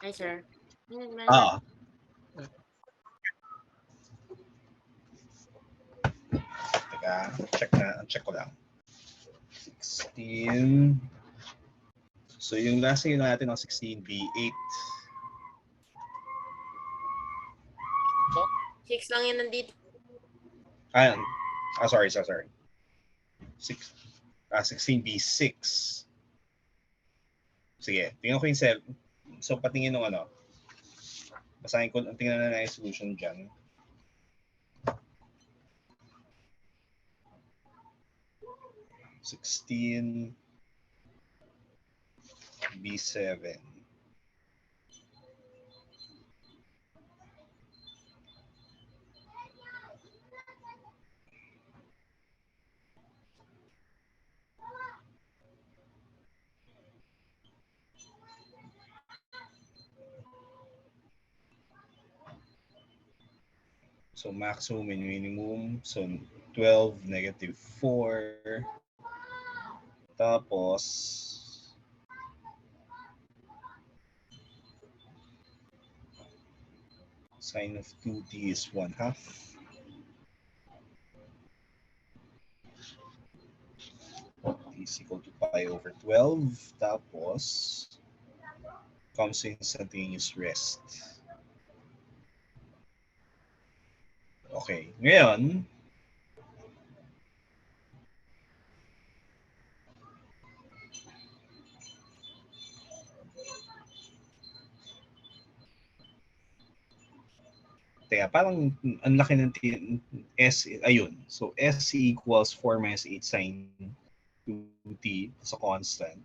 Hi, sir. Ah, teka, check ko lang. 16. So yung last yun natin ng 16B8. 6 lang yan nandito. Ah, sorry. 16B6. Sige, tingnan ko yung cell. So patingin ng ano. Basahin ko, tingnan na yung solution dyan. $16 B7. So maximum and minimum. So 12, -4. Tapos sine of 2t is 1/2. T is equal to pi over 12. Tapos comes instantaneous rest. Okay, ngayon, teka, parang ang laki ng S, ayun. So S equals 4 minus 8 sine 2t sa constant.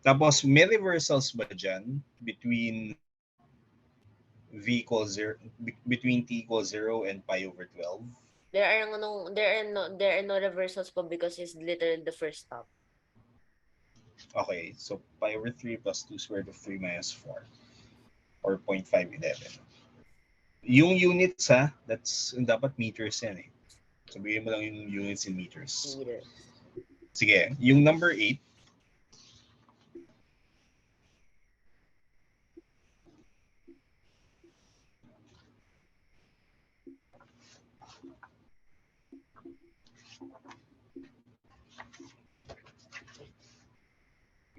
Tapos may reversals ba dyan between V equals 0, between t equals 0 and pi over 12? There are no reversals po because it's literally the first stop. Okay, so pi over 3 plus 2 squared of 3 minus 4 or 0.511. Yung units ha, that's dapat meters yan eh. Sabihin mo lang yung units in meters. Meters. Sige, yung number 8,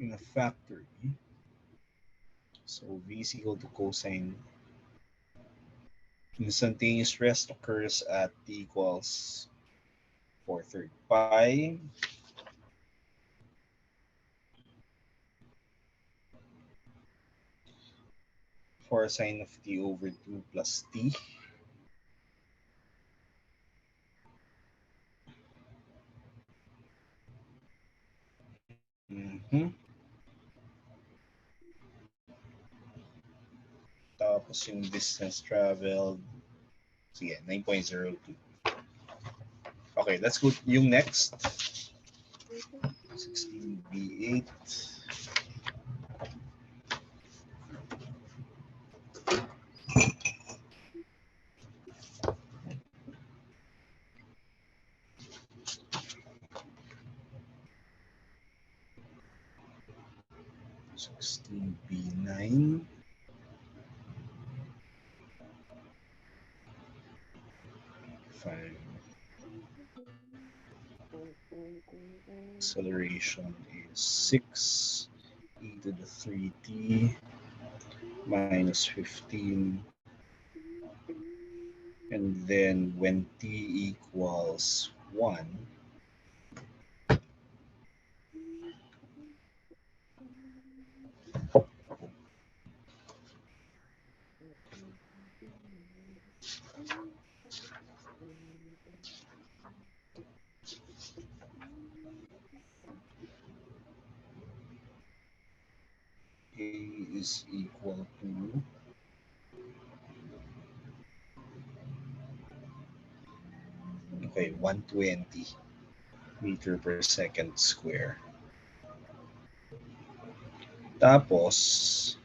in a factory, so V is equal to cosine. Instantaneous rest occurs at t equals 4/3 pi. For sine of t over 2 plus t. Tapos yung distance traveled, sige, 9.02. Okay, let's go yung next. 16B8. B9. Fine. Acceleration is 6 e to the 3t minus 15. And then when t equals 1, a is equal to okay, 120 meter per second square. Tapos,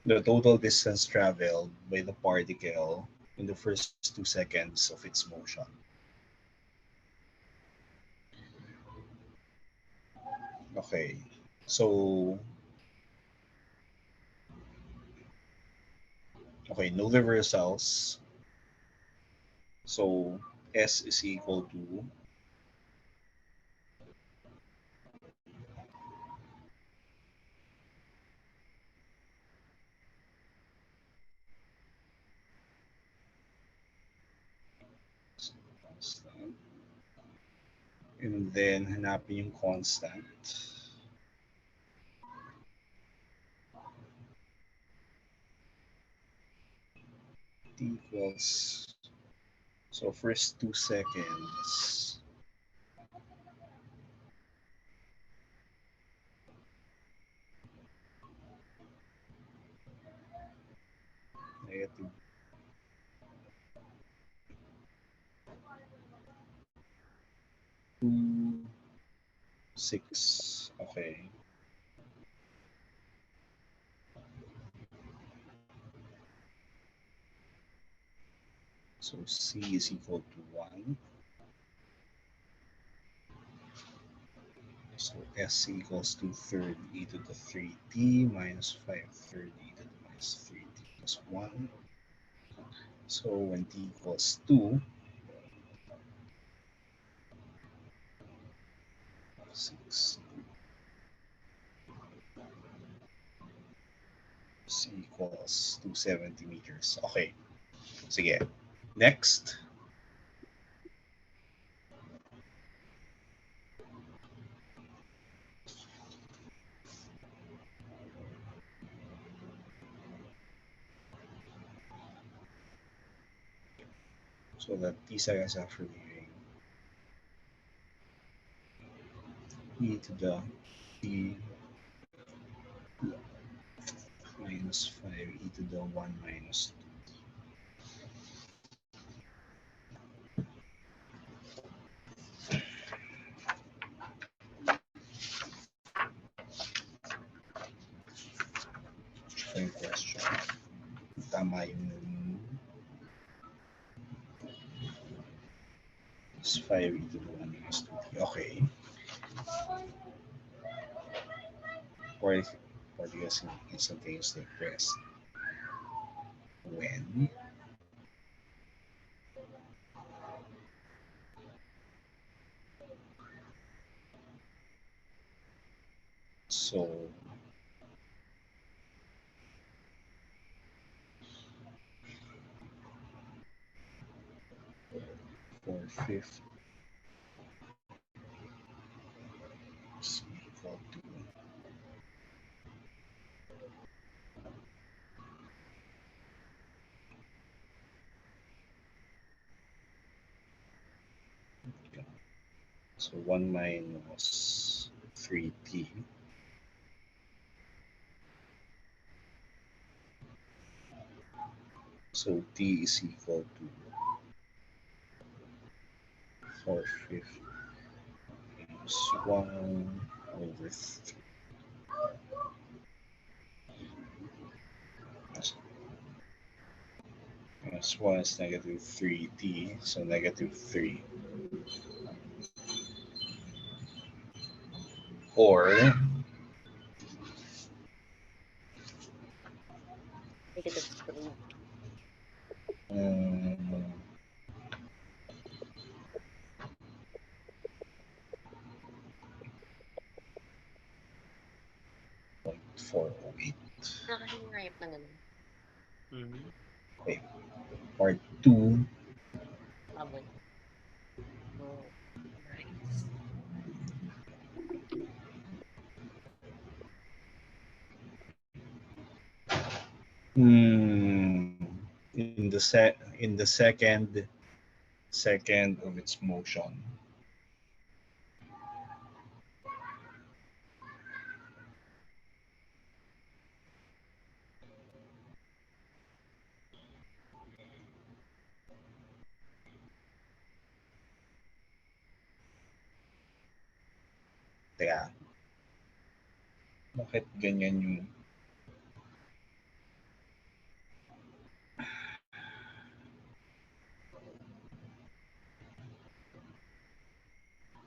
the total distance traveled by the particle in the first 2 seconds of its motion. Okay, So, okay, no reversals. So, S is equal to constant. And then, hanapin yung constant. T equals, so first 2 seconds. Negative 2, 6. Okay. So C is equal to 1. So S equals to third e to the 3t minus 5 third e to the minus 3t plus 1. So when t equals 2, 6, C equals 270 meters. Okay. Sige. Next. So that T seconds after leaving e to the t minus 5 e to the 1 minus 2. Yung question. Tama yung is 5 e to the 1 minus 2t. Okay. Or because instantaneously pressed when so for fifth is equal to so 1 minus 3t. So t is equal to 4/5 minus 1 over 3. Minus 1 is negative 3t, so negative 3. Or Negative 3. um, 0.408. Nakahingayap na ganun. Okay. Part 2. Abot. No. Right. In the second of its motion. Teka, bakit ganyan yung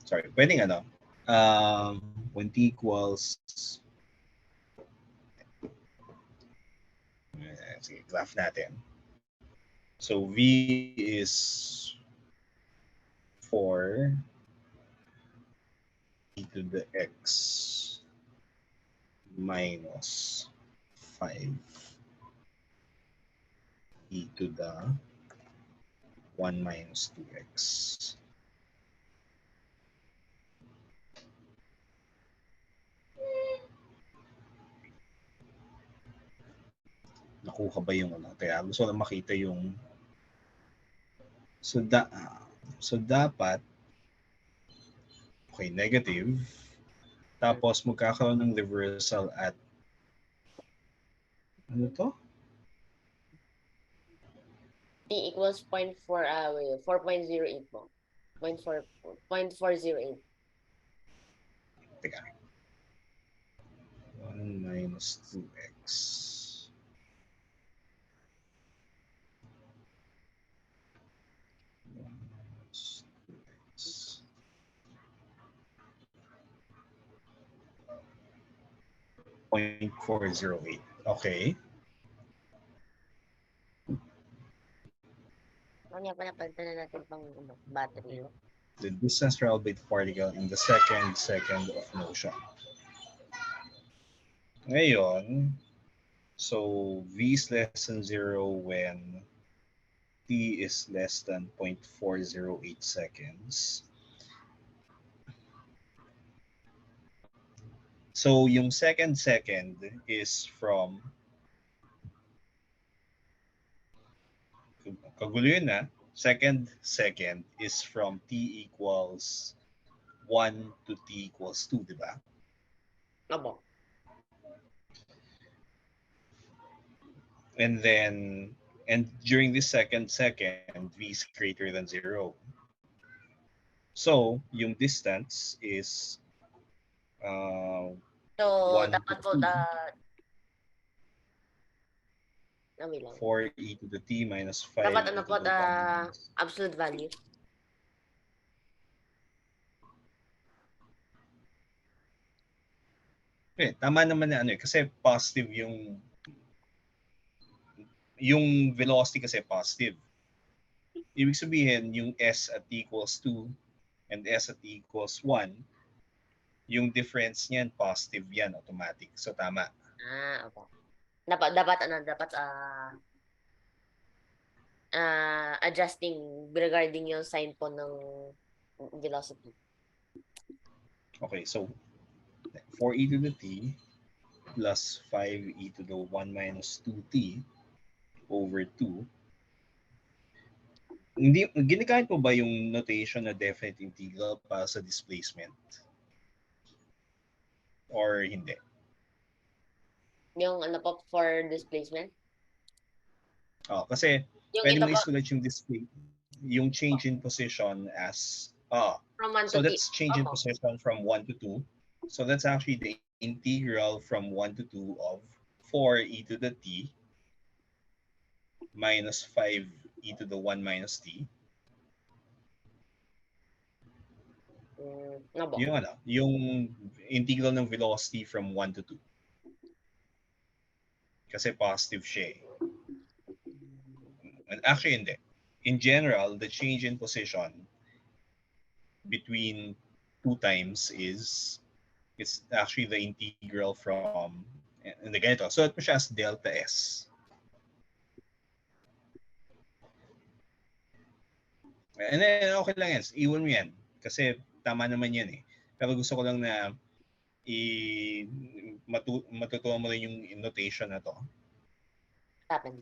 sorry, pwedeng ano, when t equals Sige, graph natin. So V is 4 e to the x minus 5 e to the 1 minus 2x. Nakuha ba yung ano? Kaya gusto lang makita yung so dapat okay, negative. Tapos magkakaroon ng reversal at ano to? T equals 0.4, 4.08 po. 0.4, 0.408. Teka. 1 minus 2x. Minus 2x. 0.408. Okay. Mamaya pala palitan na natin pang battery. No? The distance traveled by the particle in the second of motion. Ngayon, so V is less than 0 when T is less than 0.408 seconds. So yung second is from kagulo yun na. Second is from T equals 1 to T equals 2, di ba? Opo. And then, and during this second, V is greater than 0. So, yung distance is So, 1 dapat to po, 2, wait lang. 4e to the t minus 5 Dapat e ano to po, the 1 minus. absolute value. Okay, tama naman na ano eh, kasi positive yung velocity kasi positive. Ibig sabihin, yung s at t equals 2 and s at t equals 1, yung difference niyan, positive yan, automatic. So, tama. Opo. Dapat adjusting regarding yung sign po ng velocity. Okay, so 4e to the t plus 5e to the 1 minus 2t over 2. Hindi, ginagamit mo ba yung notation na definite integral para sa displacement? Or hindi? Yung ano po for displacement? Kasi Yung pwede ito mo po, isulat yung change in position as from 1 to so t. that's change in Opo. position from 1 to 2. So that's actually the integral from 1 to 2 of 4e to the t minus 5e to the 1 minus t. Opo. Yung integral ng velocity from 1 to 2. Kasi positive siya eh. Actually, hindi. In general, the change in position between 2 times it's actually the integral from and ganito. So, ito siya as delta S. And then, okay lang yan. Iwan mo yan. Kasi tama naman yan eh. Pero gusto ko lang na matutuwa mo rin yung notation na to.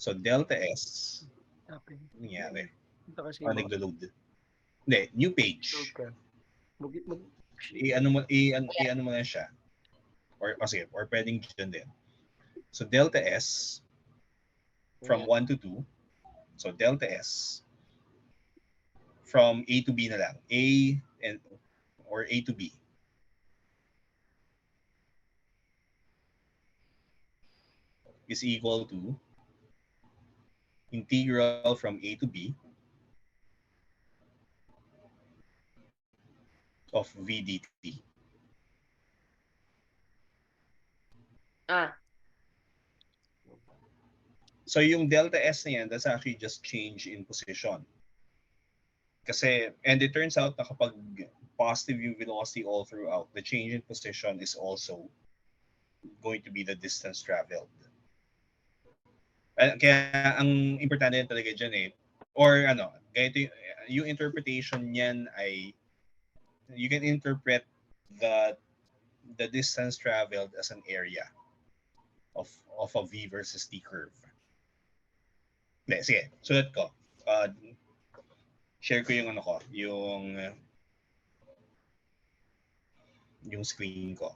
So, delta S. Nangyari. Ito kasi Naglo-load. Hindi, new page. Okay. I-ano mo na siya. Or pwedeng dyan din. So, delta S from 1 to 2. So, delta S from A to B na lang. Or A to B. Is equal to integral from A to B of V dt. So yung delta S na yan, that's actually just change in position. Kasi, and it turns out na kapag positive yung velocity all throughout, the change in position is also going to be the distance traveled. Kaya ang importante yan talaga dyan eh, or ano, ganito yung interpretation niyan ay, you can interpret the distance traveled as an area of a V versus T curve. Hindi, sige, sulat ko. Share ko yung ano ko, yung screen ko.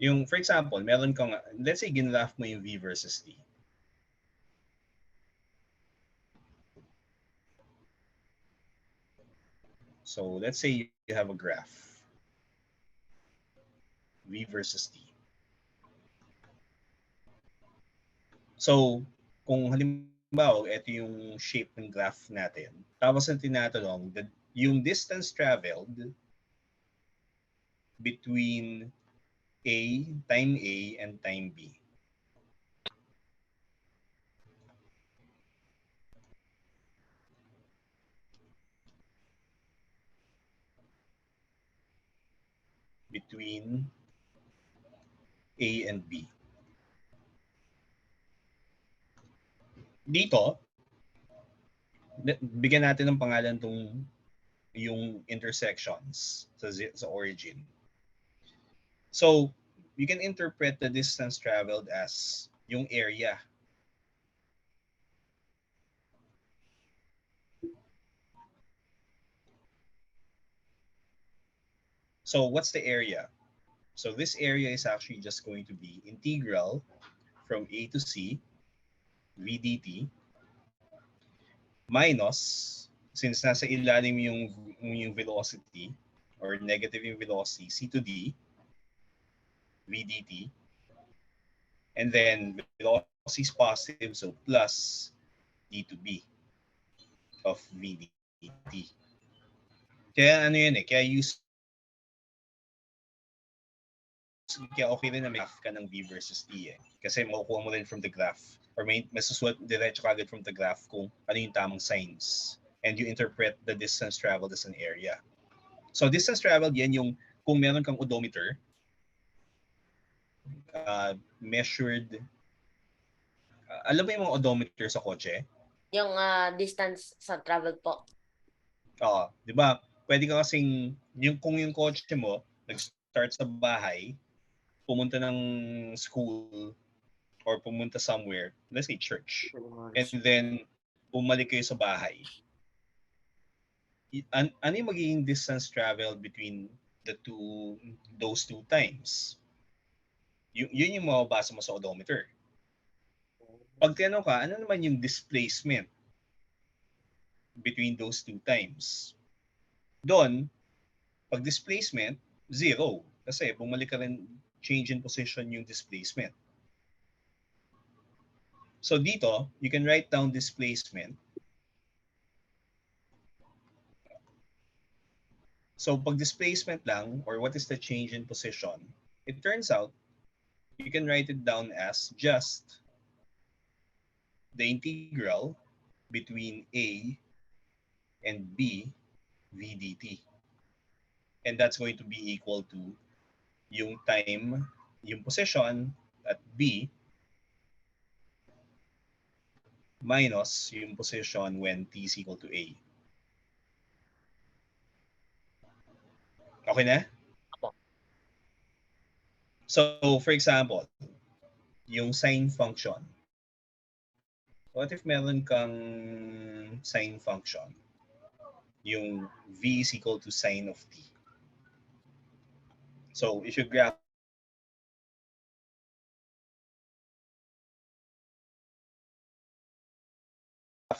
Yung, for example, meron kang, let's say, ginraph mo yung V versus T. So, let's say you have a graph. V versus T. So, kung halimbawa, ito yung shape ng graph natin. Tapos ang tinatanong, yung distance traveled between time A and time B. Between A and B. Dito, bigyan natin ng pangalan yung intersections sa origin. So, you can interpret the distance traveled as yung area. So, what's the area? So, this area is actually just going to be integral from A to C, V dt, minus, since nasa ilalim yung velocity, or negative yung velocity, C to D, V dt, and then velocity is positive, so plus D to B of V dt. Kaya ano yun eh, kaya okay rin na may graph ka ng V versus T eh. Kasi makukuha mo rin from the graph, or may masusulat diretso kagad from the graph kung ano yung tamang signs. And you interpret the distance traveled as an area. So distance traveled, yan yung kung meron kang odometer, measured, alam mo yung mga odometer sa kotse? Yung distance sa travel po. Oo, di ba? Pwede ka kasing, kung yung kotse mo, nag-start sa bahay, pumunta ng school, or pumunta somewhere, let's say church, and then bumalik kayo sa bahay. Ano yung magiging distance traveled between those two times? Yun yung mababasa mo sa odometer. Pag tinanong ka, ano naman yung displacement between those two times? Doon, pag displacement, zero. Kasi bumalik ka rin, change in position yung displacement. So dito, you can write down displacement. So pag displacement lang, or what is the change in position, it turns out, you can write it down as just the integral between A and B V dt. And that's going to be equal to yung time, yung position at B minus yung position when T is equal to A. Okay na? So, for example, yung sine function. What if meron kang sine function? Yung V is equal to sine of T. So, if you graph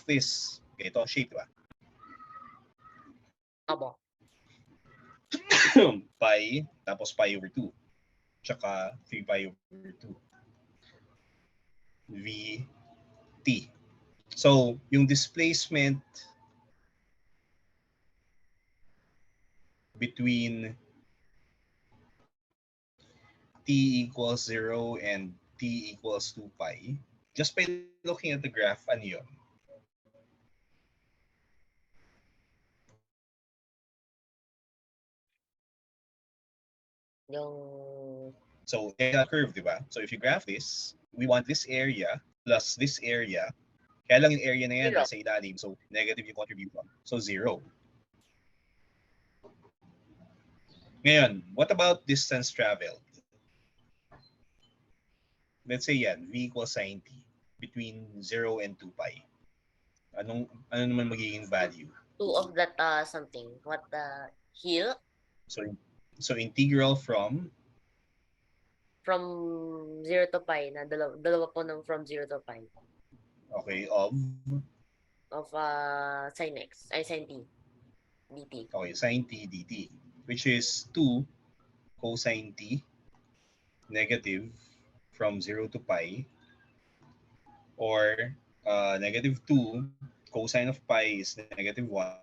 this, ito ang shape, diba? Abo. Pi, tapos pi over 2. Tsaka 3 pi over 2. V T. So, yung displacement between t equals 0 and t equals 2 pi, just by looking at the graph, ano yun? Yung So, area curve, di ba? So, if you graph this, we want this area plus this area. Kaya lang yung area na yan, Zero. nasa ilalim. So, negative yung contribution. So, 0. Ngayon, what about distance traveled? Let's say yan, v equals sine t between 0 and 2 pi. Ano naman magiging value? 2 of that something. What here? So integral from 0 to pi na dalawa po ng from 0 to pi okay of sin x ay sin t dt. Okay, sin t dt, which is 2 cosine t negative from 0 to pi, or negative 2 cosine of pi is negative 1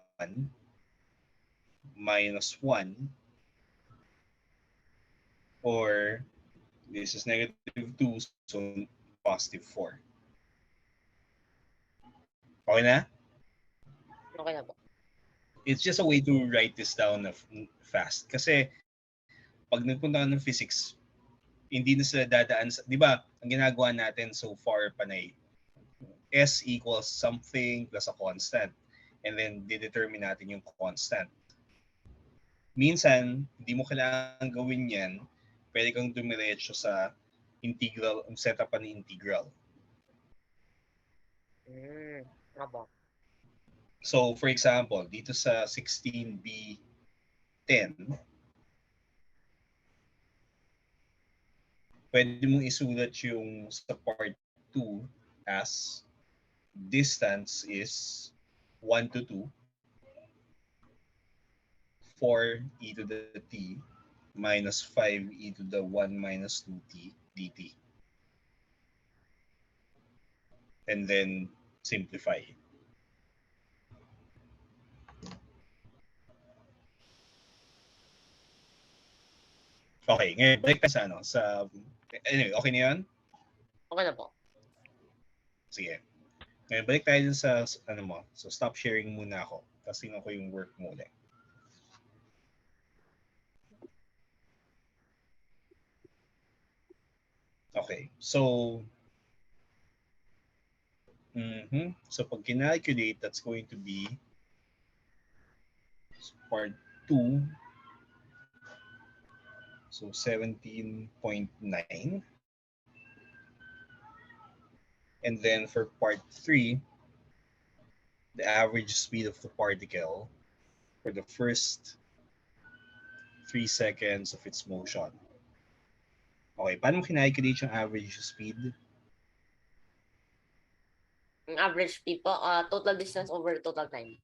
minus 1, or this is negative 2, so positive 4. Okay na? Okay na po. It's just a way to write this down fast. Kasi pag nagpunta ka ng physics, hindi na sila dadaan sa, di ba, ang ginagawa natin so far, panay, S equals something plus a constant. And then, didetermine natin yung constant. Minsan, hindi mo kailangan gawin yan. Pwede kang dumiretso sa integral, setup pa ni integral. Abo. So, for example, dito sa 16b10, pwede mong isulat yung sa part 2 as distance is 1 to 2, 4 e to the t minus 5 e to the 1 minus 2t dt. And then simplify. Okay, ngayon balik tayo sa anyway, okay na yun? Okay na po. Sige. Ngayon balik tayo dun sa So stop sharing muna ako. Tapos tingnan ko yung work mo ulit. Okay, so so pag kinalculate, that's going to be part 2. So 17.9. And then for part 3, the average speed of the particle for the first 3 seconds of its motion. Okay, paano mo kinalculate yung average speed? Ang average speed po, total distance over total time.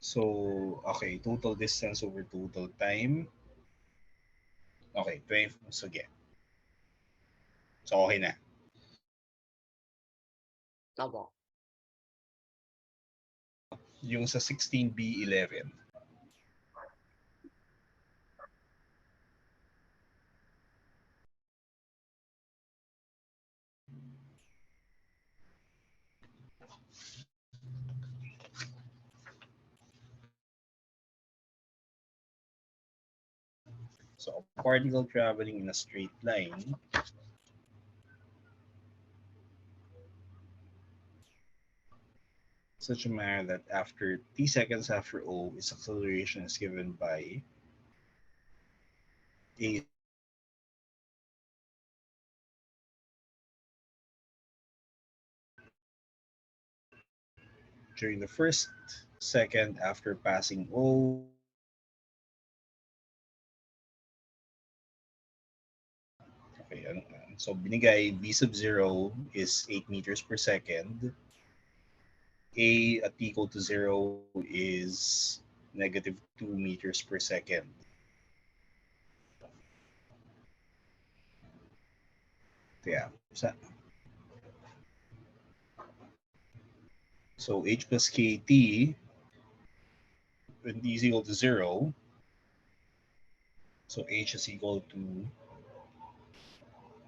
So, okay, total distance over total time. Okay, 20. Sige. So, okay na. Abo. Yung sa 16b11. So, a particle traveling in a straight line such a manner that after t seconds after O, its acceleration is given by a during the first second after passing O. Okay, so binigay v sub 0 is 8 meters per second. A at t equal to 0 is negative 2 meters per second. Yeah. So h plus kt, when t is equal to 0, so h is equal to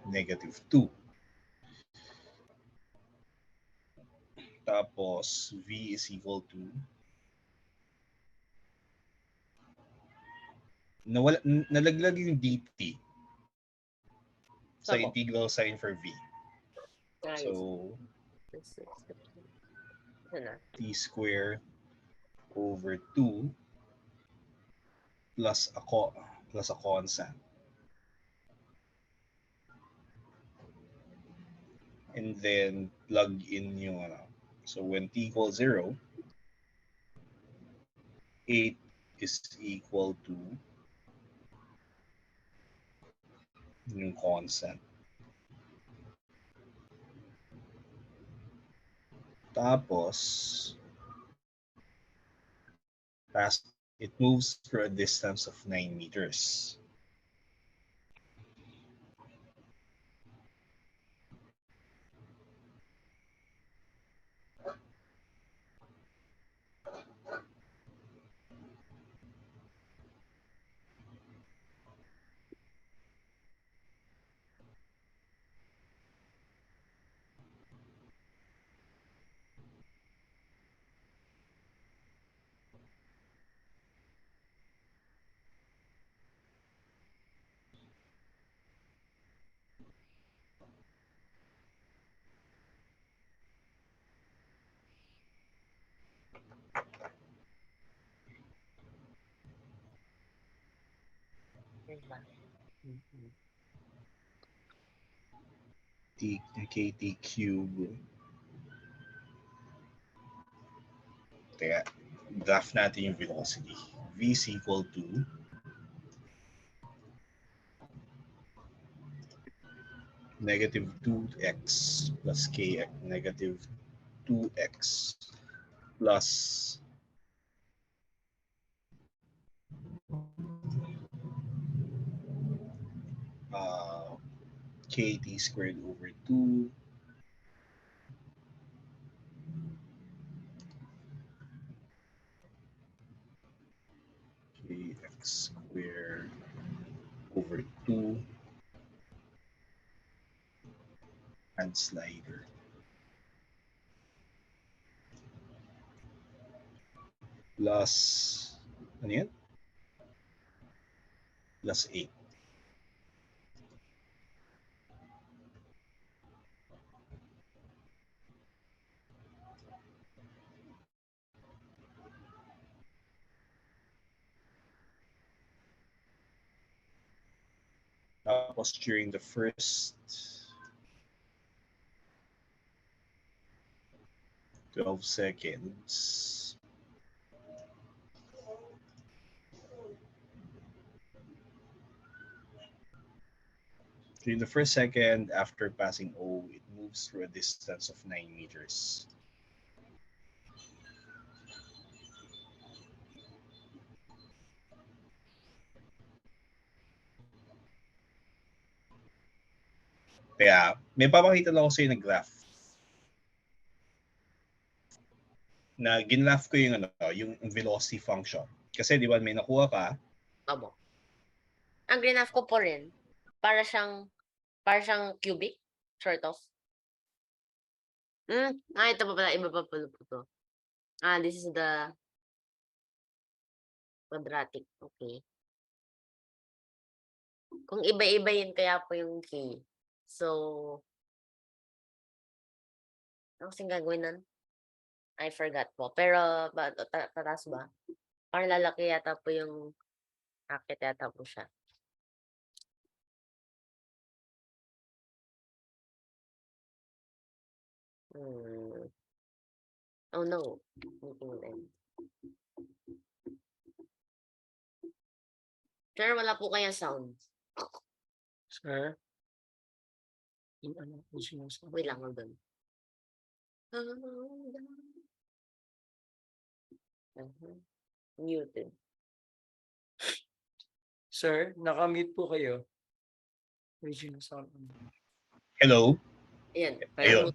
-2. Tapos v is equal to nalaglag yung dt sa Tama. integral sign for v. Yes. So t squared over 2 plus a constant. And then plug in yung ano. So when t equals 0, 8 is equal to yung constant. Tapos, it moves for a distance of 9 meters. kt cube. Teka, graph natin yung velocity. V is equal to -2x plus kx, -2x plus kt squared over 2 kx squared over 2 and slider plus ano yan? Plus 8. Tapos during the first 12 seconds, during the first second after passing O, it moves through a distance of 9 meters. Kaya, may papakita lang ako sa iyo na graph. Na ginraph ko yung, yung velocity function. Kasi di ba may nakuha ka? Abo. Ang grinaph ko po rin, para siyang cubic, sort of. Ito pa pala, iba pa pala po to. This is the quadratic. Okay. Kung iba-iba yun, kaya po yung key. So, ano kasing gagawin nun? I forgot po. Pero, tatas ba? Parang lalaki yata po yung akit yata po siya. Oh no. Meeting end. Sir, wala po kaya sound. Sir? Yung ano po sinasabi? Wait lang, hold on. Muted. Sir, nakamute po kayo. May sinasabi. Hello? Ayan. Ayun.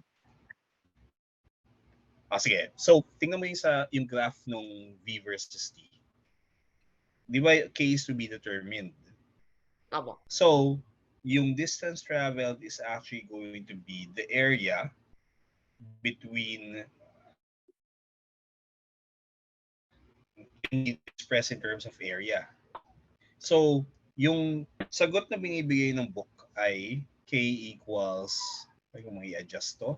Sige. So, tingnan mo yung graph nung V versus T. Di ba K is to be determined? Opo. So, yung distance traveled is actually going to be the area between expressed in terms of area. So, yung sagot na binibigay ng book ay K equals, ay kung i-adjust to,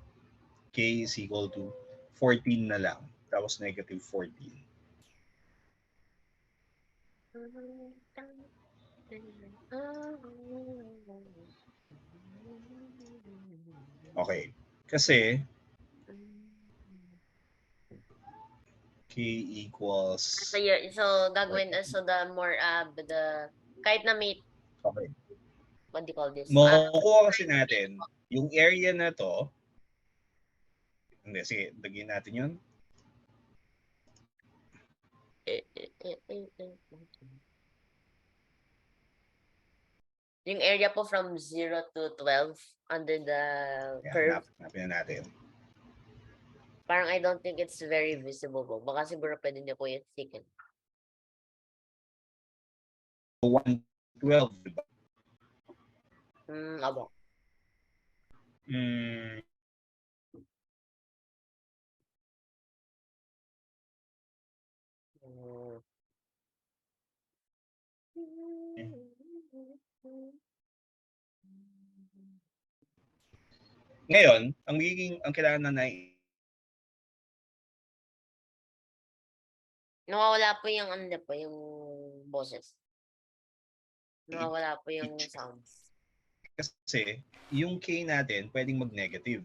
K is equal to 14 na lang. Tapos negative 14. Okay. Kasi K equals... So gagawin, so the more, kahit na may, Okay. what do you call this? Makukuha kasi natin, yung area na to, hindi, sige, dagin natin yun. Yung area po from 0 to 12 under the curve. Hanapin na natin. Parang I don't think it's very visible po. Baka siguro pwede niyo po yung thicken. 112, diba? Abo. Ngayon, ang kailangan na nawawala po yung ano po, yung boses. Nawawala po yung sounds. Kasi yung K natin pwedeng mag-negative.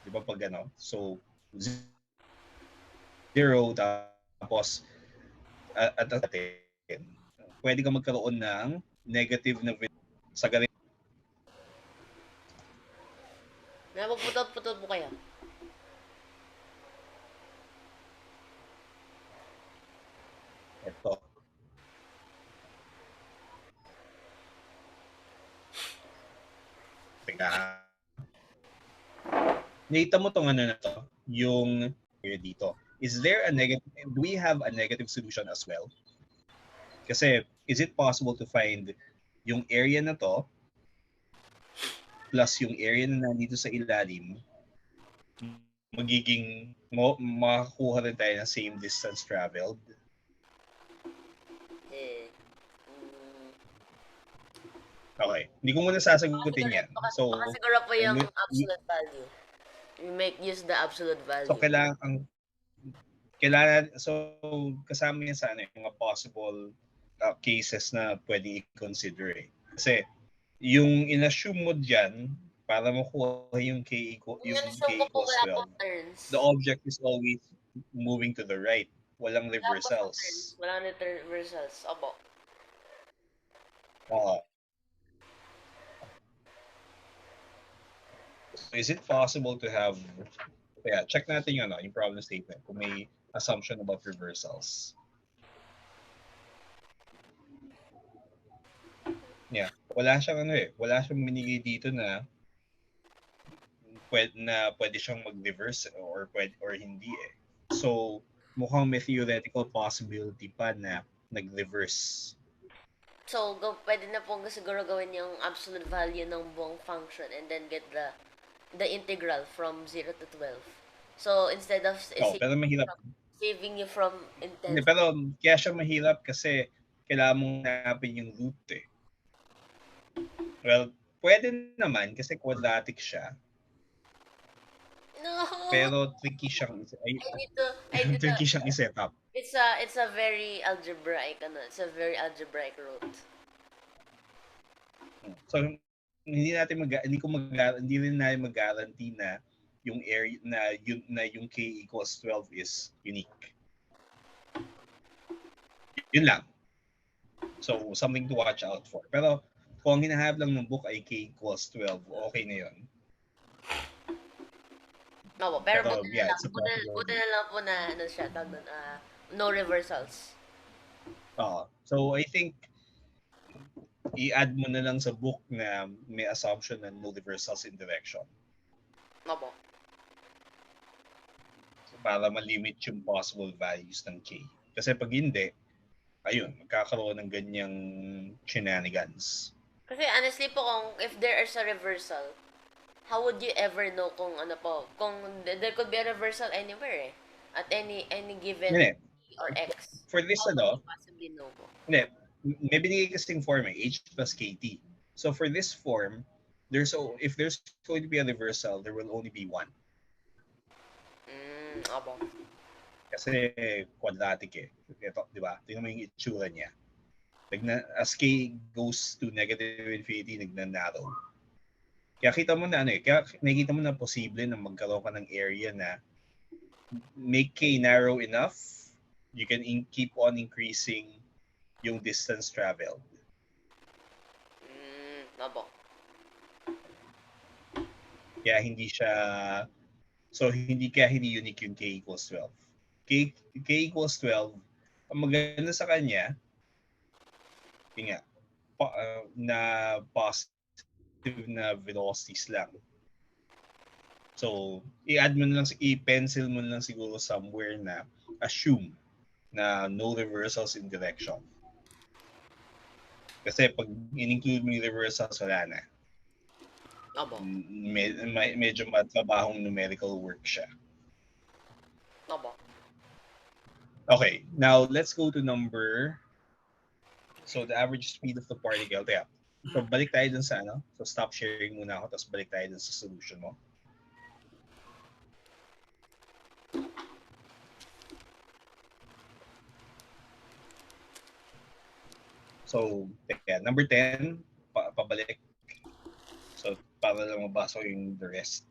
Di ba pag ano? So, 0 tapos at natin, pwede ka magkaroon ng negative na sa ganito. Napaputol-putol po kayo. Ito. Teka. Nakita mo tong ano na to, yung dito. Is there a negative, do we have a negative solution as well? Kasi, is it possible to find yung area na to plus yung area na nandito sa ilalim, magiging, makakuha rin tayo ng same distance traveled? Okay. Hindi ko muna sasagutin yan. So, baka siguro po yung absolute value. You use the absolute value. So, so kasama yan sa yung mga possible cases na pwedeng i-consider eh. Kasi, yung in-assume mo dyan, para makuha yung K equals 12, the object is always moving to the right. Walang reversals. Walang reversals. Opo. So is it possible to have, check natin yung problem statement kung may assumption about reversals. Yeah, wala siyang binigay dito na pwede siyang mag-reverse or hindi eh. So mukhang may theoretical possibility pa na nag-reverse. So pwede na po siguro gawin yung absolute value ng buong function and then get the integral from 0 to 12. So instead of pero mahirap. Saving you from intensity. Pero kaya siya mahirap kasi kailangan mong hanapin yung root eh. Well, pwede naman kasi quadratic siya. No. Pero tricky siyang tricky siyang i-set up. It's a very algebraic root. So hindi rin natin mag-guarantee na yung area na yung K equals 12 is unique. Yun lang. So something to watch out for. Pero kung ang hinahanap lang ng book ay K equals 12, okay na yun. Opo, pero buti na lang po na siya, no reversals. So I think i-add mo na lang sa book na may assumption na no reversals in direction. Opo. para ma-limit yung possible values ng K. Kasi pag hindi, ayun, magkakaroon ng ganyang shenanigans. Kasi honestly po, kung if there is a reversal, how would you ever know kung ano po, kung there could be a reversal anywhere eh. At any given Hindi. or X. For this, How would you possibly know po? hindi, may binigay kasing form H plus KT. So for this form, if there's going to be a reversal, there will only be one. Opo. Kasi quadratic eh. Ito, di ba? Tingnan mo yung itsura niya. As K goes to negative infinity, nagna-narrow. Kaya kita mo na kaya nakikita mo na posible na magkaroon ka ng area na make K narrow enough, you can keep on increasing yung distance traveled. Opo. Kaya hindi unique yung K equals 12. K equals 12, ang maganda sa kanya, na positive na velocities lang. So, i-pencil mo lang siguro somewhere na assume na no reversals in direction. Kasi pag in-include mo yung reversals, wala na. Opo. Medyo matrabahong numerical work siya. Opo. Okay, now let's go to so the average speed of the particle. So balik tayo dun sa So stop sharing muna ako, tapos balik tayo dun sa solution mo. So, number 10, pabalik. So, para lang mabasa yung the rest.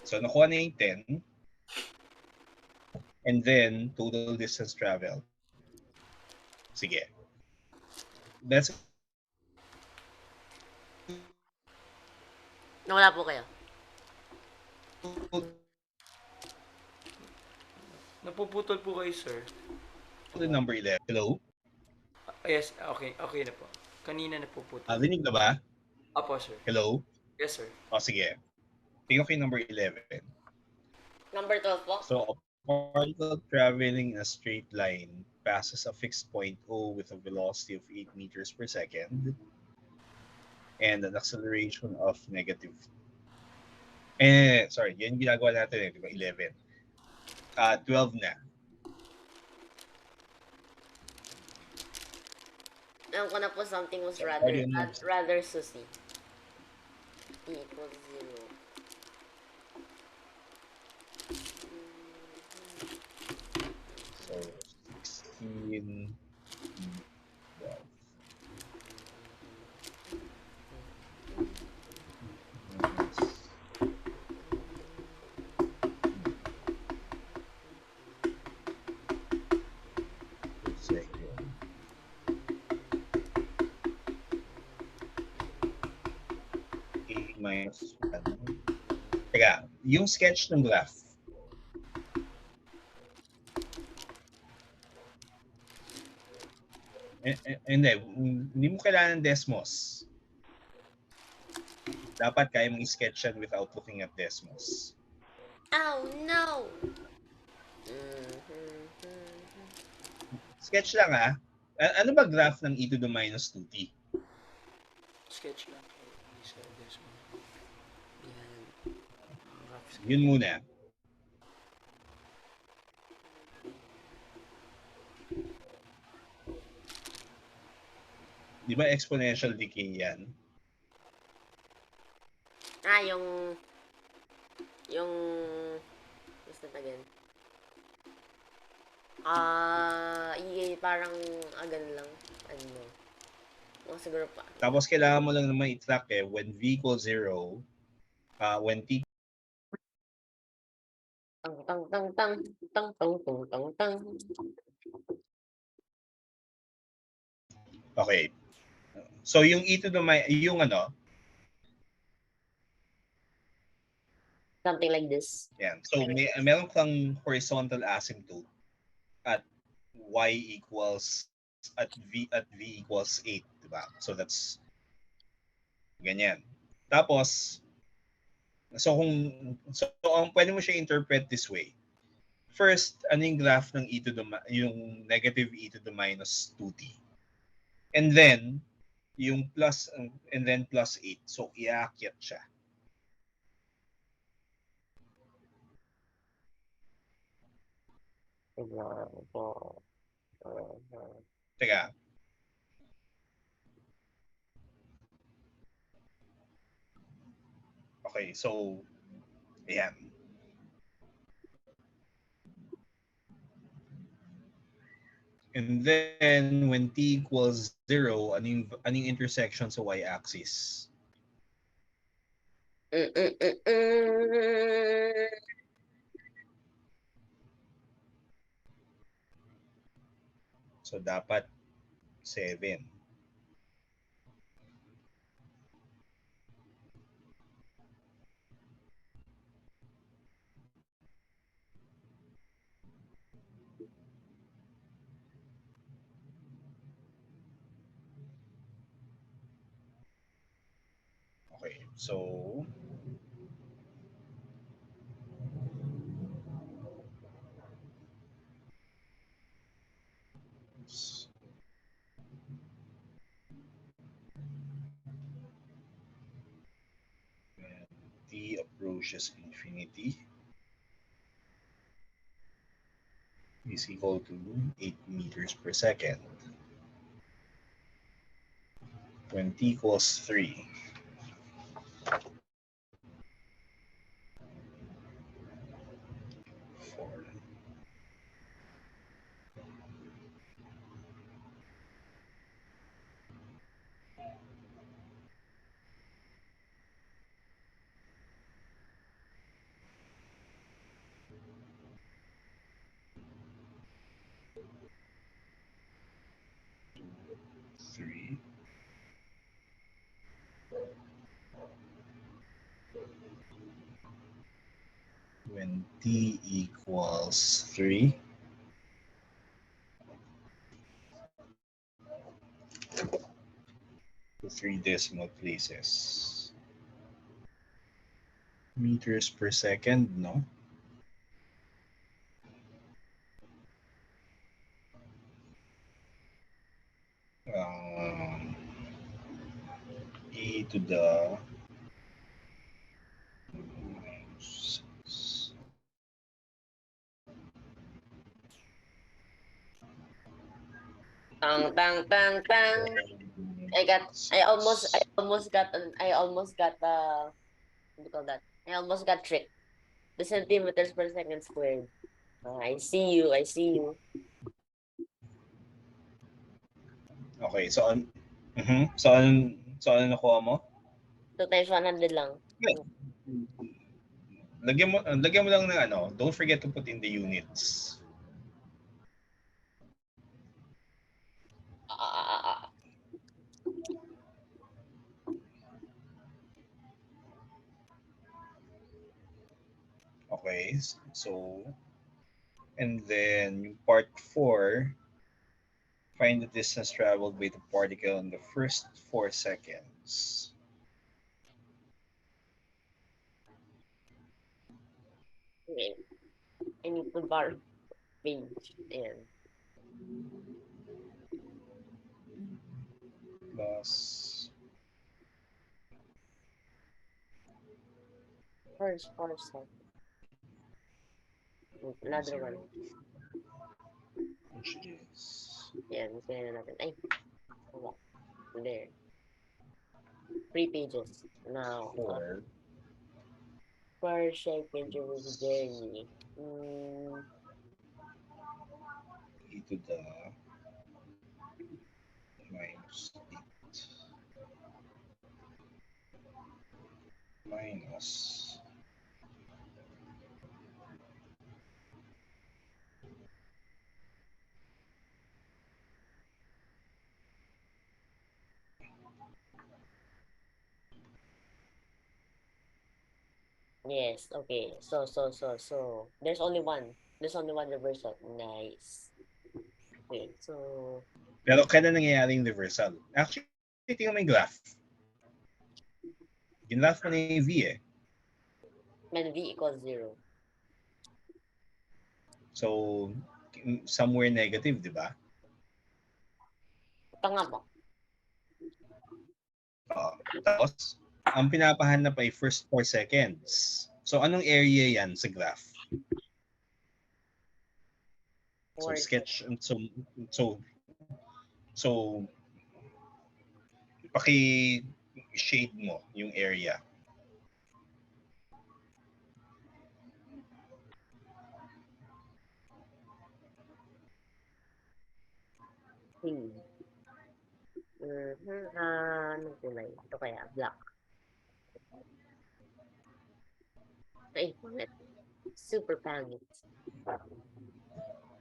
So, nakuha na yung 10. And then, total distance traveled. Sige. Nawala po kayo. Napuputol po kayo, sir. Number 11. Hello? Yes, okay. Okay na po. Kanina napuputol. Rinig na ba? Apo, sir. Hello? Yes, sir. Sige. Tingnan ko yung number 11. Number 12 po? So, a particle traveling in a straight line passes a fixed point O with a velocity of 8 meters per second and an acceleration of negative. Sorry, yan ginagawa natin di ba? 11. 12 na. Alam ko na po something was rather sussy. T equals 0. So, 16, 12. Minus 1. Teka, yung sketch ng graph. Hindi mo kailangan ng Desmos. Dapat kaya mong i-sketch yan without looking at Desmos. Oh, no! Sketch lang Ano ba graph ng e to the minus 2t? Sketch lang. Yun muna. Di ba exponential decay yan? What's that again? Parang ganun lang. Siguro pa. Tapos kailangan mo lang naman i-track when v equals 0, when t Tang. Okay. So yung e to the something like this. Yan. So meron kang horizontal asymptote at v equals 8, diba? So that's ganyan. Tapos ang pwede mo siya interpret this way. first, ano yung graph ng e to the yung negative e to the minus 2t. And then, yung plus, and then plus 8. So, iaakyat siya. Teka. Okay, so, ayan. And then, when t equals 0, anong intersection sa y-axis? So, dapat 7. Okay, so, when t approaches infinity is equal to 8 meters per second. When t equals 3, three. When t equals 3, to 3 decimal places. Meters per second, no? E to the Tang tang tang tang. I almost got what do you call that? I almost got tricked. The centimeters per second squared. I see you. Okay, so so ano nakuha mo? 2 times 100 lang. Lagyan mo lang ng ano, don't forget to put in the units. Okay, so, and then part 4, find the distance traveled by the particle in the first 4 seconds. Okay. I need to bar page. Ayan. Plus First 4 seconds. Another one. which is Yan, kaya natin. Ay, wala. There. 3 pages. Now, 4 per second during journey. e to the minus 8 minus Yes, okay. So, there's only one. There's only one reversal. Nice. Okay, so, pero kailan nangyayari yung reversal? Actually, tingnan mo yung graph. Ginraph mo na yung V eh. when V equals 0. So, somewhere negative, di ba? Ito nga po. Tapos, ang pinapahanap ay first 4 seconds. So, anong area yan sa graph? So, 4 sketch, so, so, paki-shade mo yung area. Anong kulay? Ito kaya, black. Ay, pangit. Super pangit.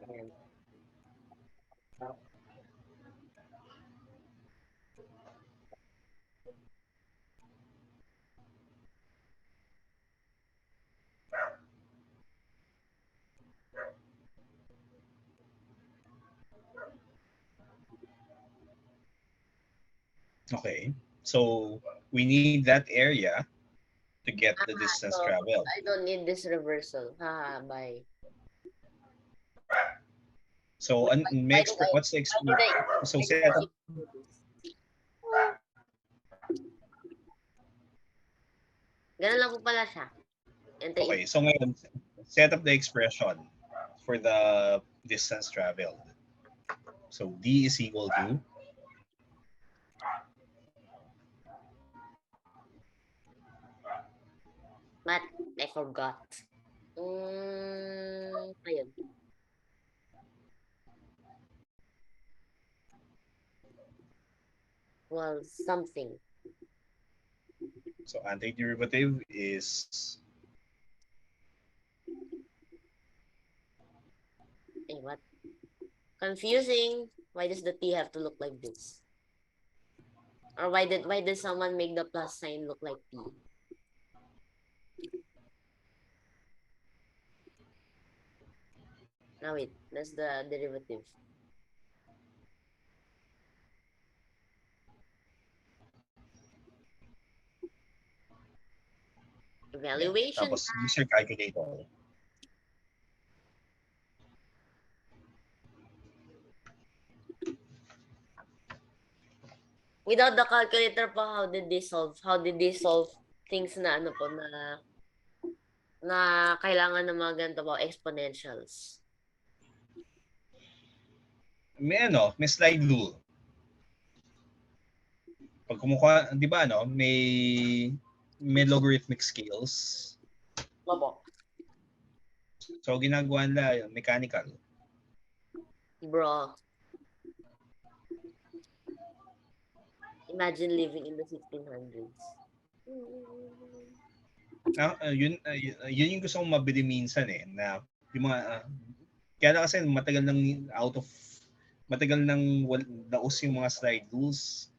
Ayan. Okay. So, we need that area to get the distance So, traveled. I don't need this reversal. Haha, bye. So, Why did I- what's the why did I- so why set did I up, do this? Ganun lang po pala siya. okay, so ngayon, set up the expression for the distance traveled. So, D is equal to, But I forgot. Ayun. Well, something. so antiderivative is, Ay, what? Confusing. Why does the T have to look like this? Or why did someone make the plus sign look like T? Now wait, that's the derivative. Evaluation. tapos use your calculator. Without the calculator po, how did they solve? How did they solve things na ano po na kailangan ng mga ganito po exponentials? May slide rule. Pag kumukuha, di ba may logarithmic scales. Opo. So, ginagawa nila mechanical. Bro. Imagine living in the 1600s. Yun yung gusto kong mabili minsan na yung mga kaya na kasi matagal nang daos yung mga slide rules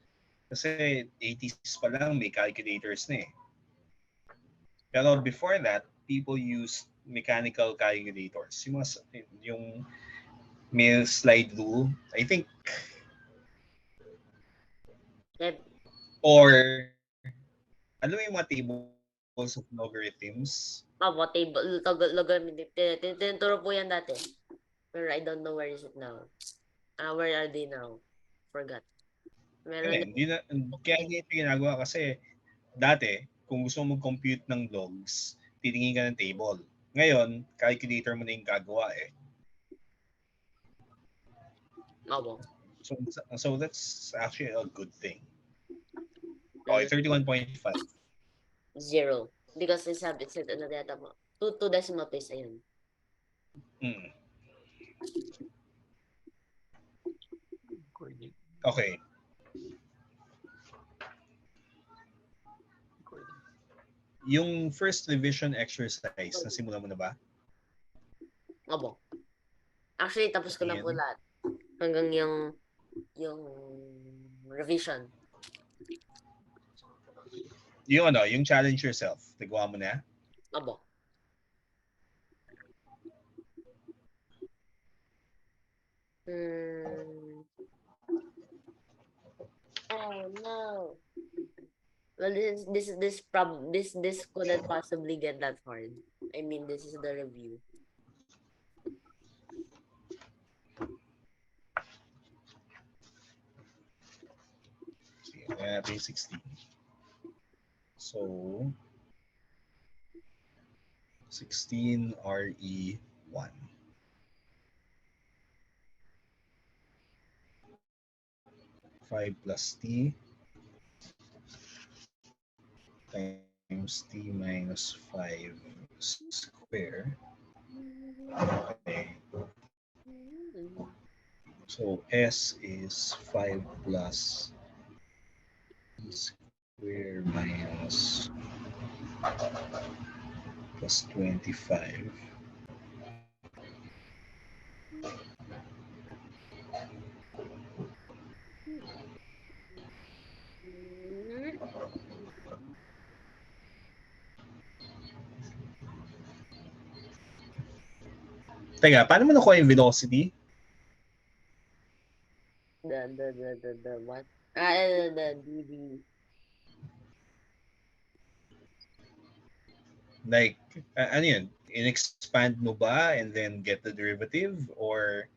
kasi 80s pa lang may calculators na . Pero before that, people used mechanical calculators. Yung may slide rule, I think, or ano yung mga tables of logarithms? Opo, logarithmic. Tinuturo po yan dati. Pero I don't know where is it now. Where are they now? Forgot. Kaya hindi ito ginagawa kasi dati, kung gusto mo mag-compute ng logs, titingin ka ng table. Ngayon, calculator mo na yung gagawa . Opo. So that's actually a good thing. Okay, 31.5. 0. Because it said ano data mo. 2 decimal place, ayun. Okay. Yung first revision exercise, nasimula mo na ba? Opo. Actually, tapos ko na po lahat. Hanggang yung revision. Yung challenge yourself, nagawa mo na? Opo. Oh no. Well, this couldn't possibly get that hard. I mean, this is the review. Kaya natin yung 16. So, 16 RE1. Five plus T times T minus 5 square. Okay. So S is 5 plus T square minus plus 25. Teka, paano mo nakuha yung velocity? The what? The DB. Like, ano yun? In-expand mo ba and then get the derivative? Or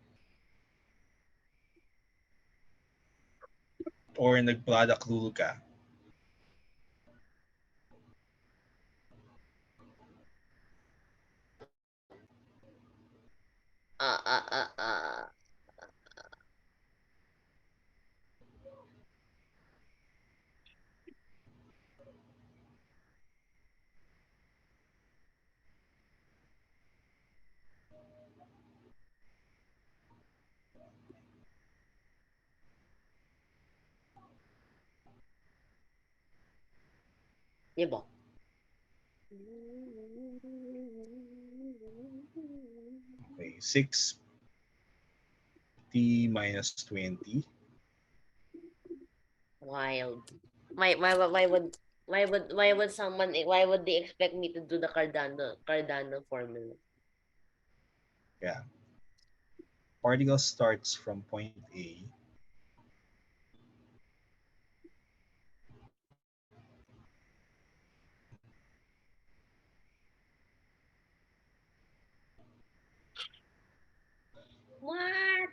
nag-product rule ka? Diba? Okay, 6 T minus 20. Wild. Why would they expect me to do the Cardano formula? Yeah. Particle starts from point A. What?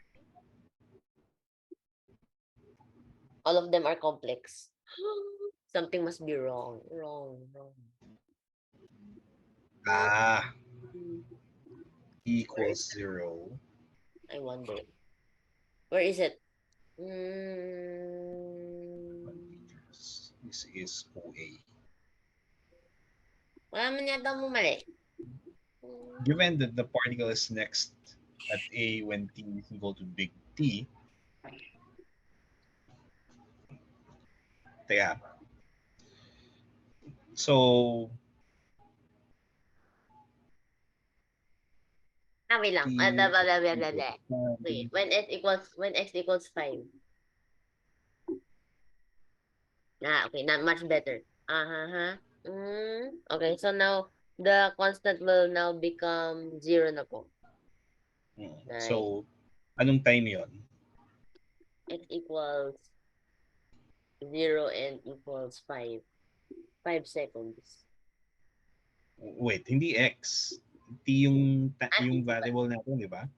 All of them are complex. Something must be wrong. Wrong. Ah, T equals 0. I wonder. Where is it? This is OA. Wala man yata mo mali. Given that the particle is next at A when T is equal to big T, teka. So, wait lang. T Wait, when x equals 5. Okay, not much better. Okay, so now the constant will now become 0 na po. Nice. So, anong time yon? X equals 0 and equals 5. 5 seconds. Wait, hindi X. T yung variable natin, di ba?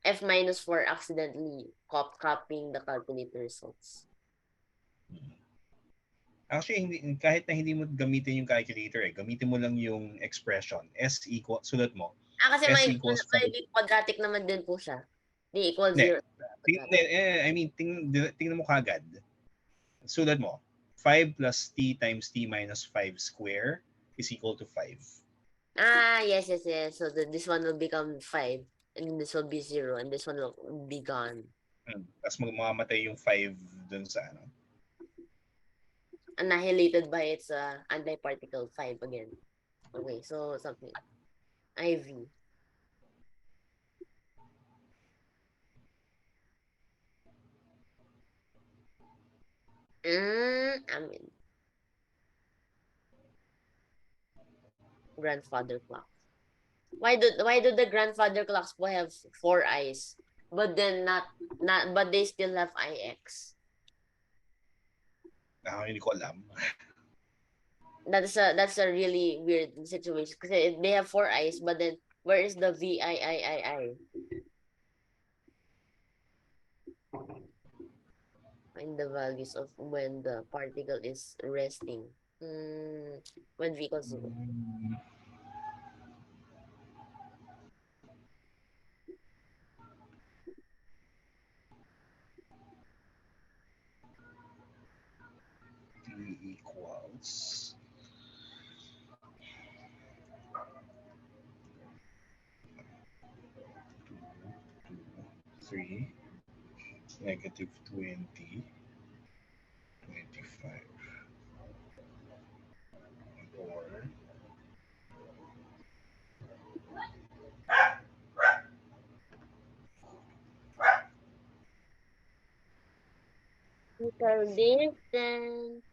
F minus 4 accidentally copying the calculator results. Actually, kahit na hindi mo gamitin yung calculator, gamitin mo lang yung expression. S equal, sulat mo. Kasi S may equals quadratic naman din po siya. D equals 0. Tingnan mo kagad. Sulat mo. 5 plus T times T minus 5 square is equal to 5. Yes. So this one will become 5. And this will be 0. And this one will be gone. Tapos mamamatay yung 5 dun sa ano. Annihilated by its antiparticle 5 again. Okay, so something. IV. Grandfather clock. Why do the grandfather clocks have 4 eyes, but then but they still have IX? Hindi ko alam. That's a really weird situation because they have 4 eyes, but then where is the VIII? Find the values of when the particle is resting. When v equals 0. Mm, D equals 3, negative 20, 25. Or 'Total distance.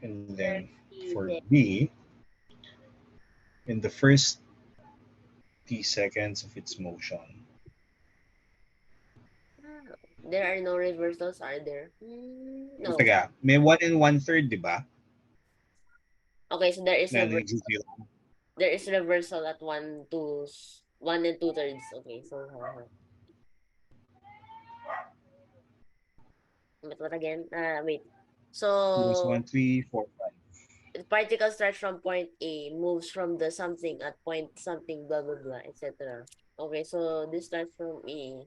and then 30 for seconds. B, in the first t seconds of its motion, There are no reversals, are there? No. taga, may 1 and 1/3, di ba? Okay, so there is Na reversal. There is reversal at 1 and 2/3. Okay, so what again? Wait. There's So 1, 3, 4, 5. the particle starts from point A, moves from the something at point something, blah blah blah, etc. Okay, so this starts from A,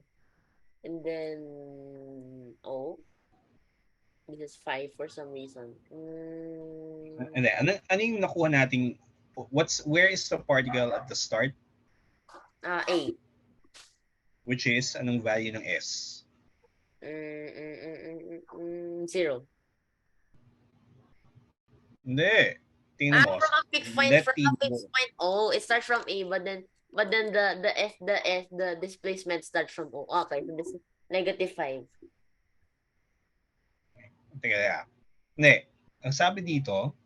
and then O. This is 5 for some reason. And then, ano yung nakuha nating, where is the particle at the start? A. Which is, anong value ng S? 0. Hindi. Tingnan mo. From a fixed point, Let from T a go. fixed point O, it starts from A, but then the displacement starts from O. Okay, so this is -5. Teka. Hindi. Ang sabi dito,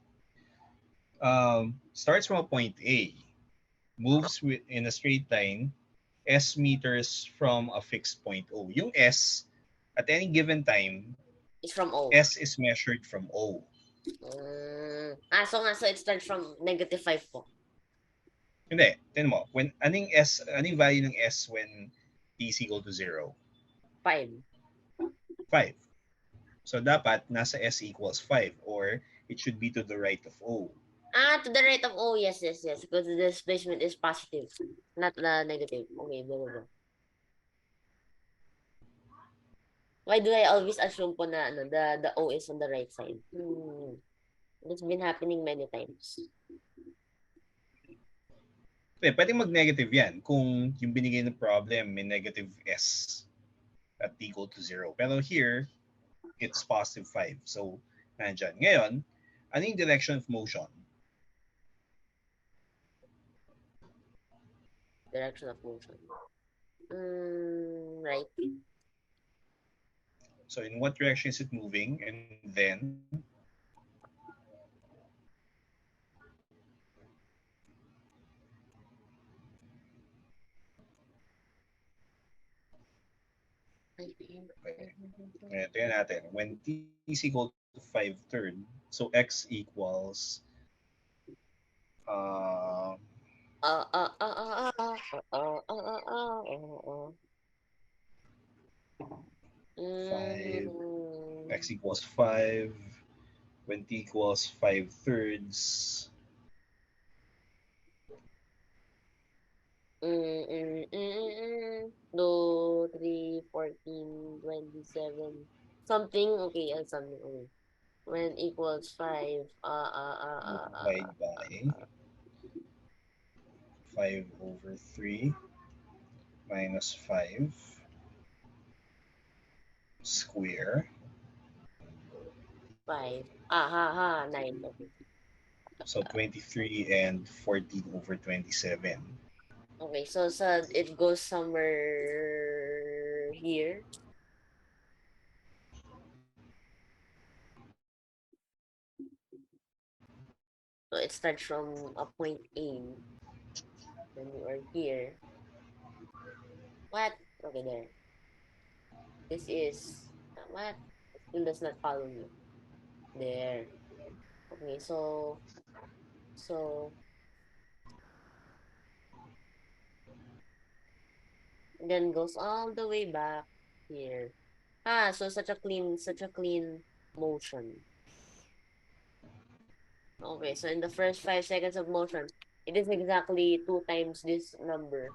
starts from a point A, moves in a straight line, S meters from a fixed point O. Yung S, at any given time, It's from O. S is measured from O. So it starts from -5 po. Hindi. Tingnan mo. Anong value ng S when T is equal to 0? 5. 5. So dapat nasa S equals 5 or it should be to the right of O. To the right of O, yes. Because the displacement is positive, not the negative. Okay, blah, blah, blah. Why do I always assume po na the O is on the right side? It's been happening many times. Pwede mag-negative yan kung yung binigay ng problem may negative S at equal to 0. Pero here, it's positive 5. So, nandyan. Ngayon, ano yung direction of motion? Direction of motion. Right. So, in what direction is it moving? And then, tingnan natin. When T is equal to 5/3, so X equals uh, 5, X equals 5, when T equals 5/3, 2, 3, 14, 27. Something, okay, something, okay. When equals 5, divide by 5/3 minus 5 square. 5. 9. Okay. So 23 and 14/27. Okay, so it goes somewhere here. So it starts from a point A. Then you are here. What? Okay, there. This is what? It still does not follow me. There. Okay, so And then goes all the way back here. So such a clean motion. Okay, so in the first 5 seconds of motion, it is exactly 2 times this number.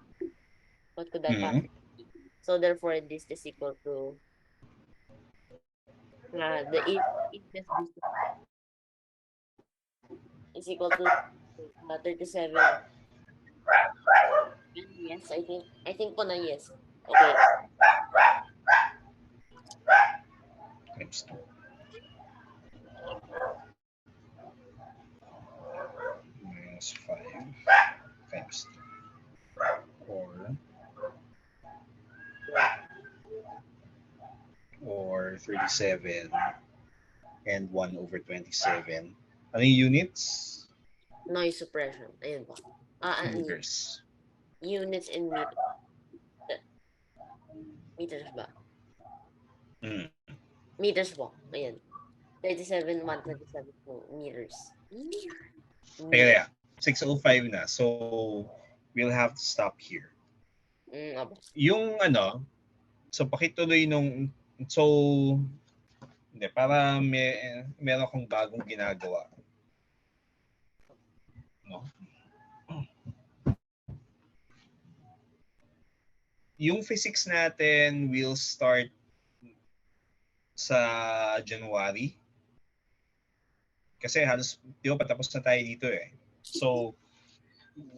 What could that Mhm. possibly be? So therefore, this is equal to the if this is equal to 37. And yes, I think po na yes. Okay. Times 2 minus 5 times 2 or 37 and 1 over 27. Ano yung units? Noise suppression. Ayun po. Meters. Units in meters. Meters ba? Mm. Meters po. Ayan. 37, 127 meters. Teka, 6:05 na. So, we'll have to stop here. Abo. Yung so pakituloy so, hindi, para meron akong bagong ginagawa. No? Yung physics natin will start sa January. Kasi halos, di ba, patapos na tayo dito eh. So,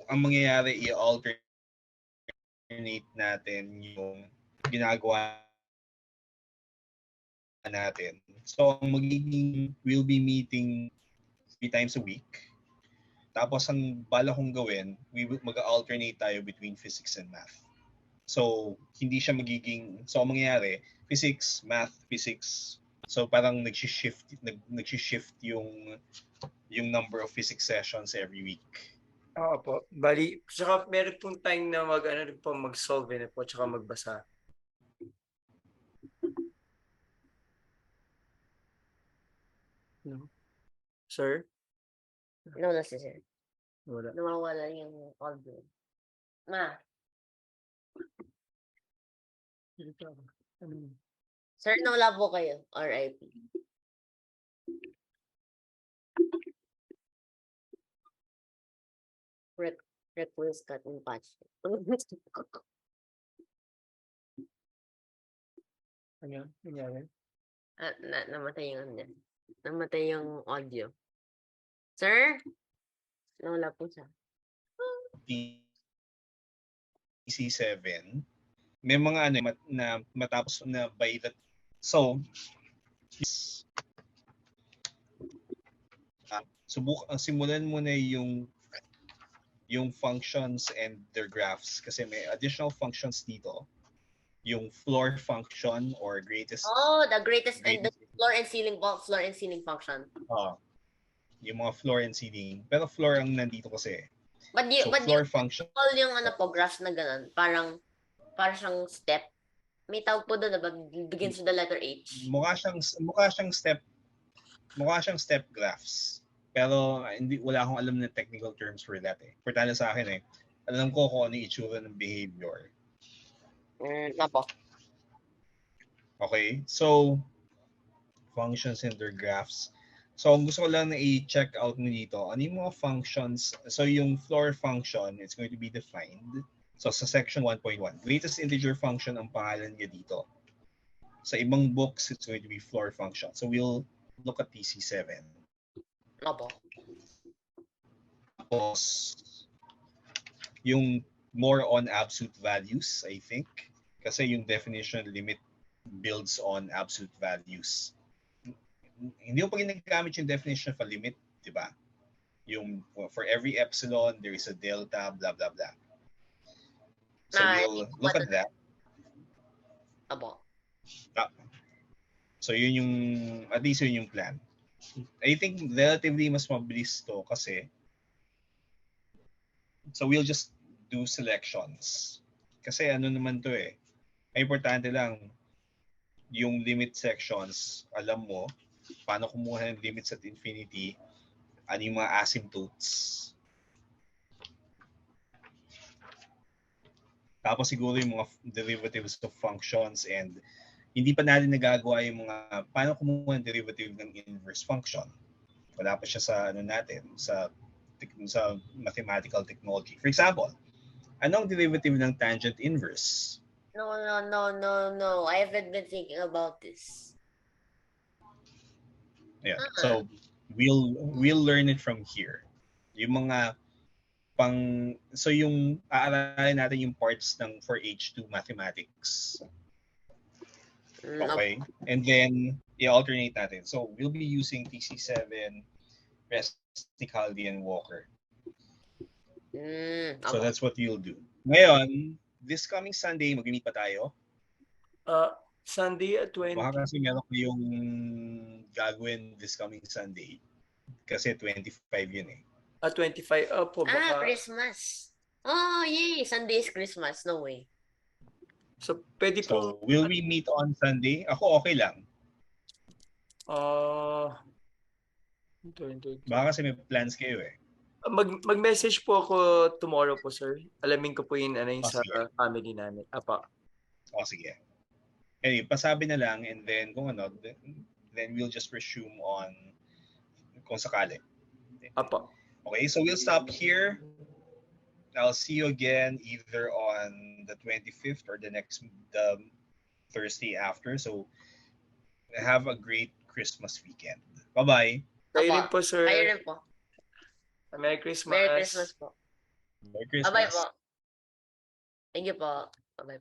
ang mangyayari, i-alternate natin yung ginagawa natin. So, we'll be meeting 3 times a week. Tapos, ang bala kong gawin, mag-alternate tayo between physics and math. So, hindi siya magiging, so ang mangyayari, physics, math, physics. So, parang nag-shift yung number of physics sessions every week. Oo po. Bali, saka meron pong time na mag-solve na po, tsaka magbasa. No? Sir? No, that's it. Wala. Nawawala yung audio. Ma, sir, nawala po kayo. RIP. Request cut and patch. Ano? Nangyari? Namatay yung ano niya. Namatay yung audio. Sir? Nawala po siya. PC7, may mga na matapos na by that. So, simulan mo na yung functions and their graphs kasi may additional functions dito. Yung floor function or greatest. Oh, the greatest and the floor and ceiling function. Yung mga floor and ceiling. Pero floor ang nandito kasi. But floor function. All yung graphs na ganun, parang siyang step. May tawag po doon, diba? Begins with the letter H. Mukha siyang step graphs. Pero wala akong alam na technical terms for that eh. Importante sa akin eh. Alam ko kung ano yung itsura ng behavior. Apo. Okay? So, functions and their graphs. So, ang gusto ko lang na i-check out mo dito, ano yung mga functions. So, yung floor function, it's going to be defined. So, sa section 1.1, greatest integer function ang pangalan niya dito. Sa ibang books, it's going to be floor function. So, we'll look at PC7. Apo. Tapos, yung more on absolute values, I think. Kasi yung definition limit builds on absolute values. Hindi mo pa ginagamit yung definition of a limit, di ba? Yung for every epsilon, there is a delta, blah, blah, blah. So we'll look at that. Abo. So yun yung, at least yun yung plan. I think relatively mas mabilis to kasi so we'll just do selections. Kasi ano naman to eh. Ay importante lang yung limit sections, alam mo paano kumuha ng limits at infinity, ano yung mga asymptotes. Tapos siguro yung mga derivatives of functions, and hindi pa natin nagagawa yung mga paano kumuha ng derivative ng inverse function. Wala pa siya sa natin, sa mathematical technology. For example, anong derivative ng tangent inverse? No. I haven't been thinking about this. Yeah. So we'll learn it from here. Yung mga so yung aaralin natin yung parts ng for H2 mathematics. Okay. And then i-alternate natin. So we'll be using TC7, Resnick, Haldy, and Walker. So that's what you'll do. Ngayon, this coming Sunday, mag-meet pa tayo. Sunday at 20. Baka kasi meron ko yung gagawin this coming Sunday. Kasi 25 yun eh. 25. Po, baka. Christmas. Oh, yay! Sunday is Christmas. No way. So, pwede po. So, will we meet on Sunday? Ako okay lang. Baka kasi may plans kayo eh. Mag-message po ako tomorrow po, sir. Alamin ko po yung sa family namin. Apa. Sige. Anyway, pasabi na lang, and then kung ano, then we'll just resume on kung sakali. Apa. Okay, so we'll stop here. I'll see you again either on the 25th or the Thursday after. So have a great Christmas weekend. Bye-bye. Kayo rin po, sir. Kayo rin po. Merry Christmas. Merry Christmas po. Merry Christmas. Bye-bye po. Thank you po. Bye-bye.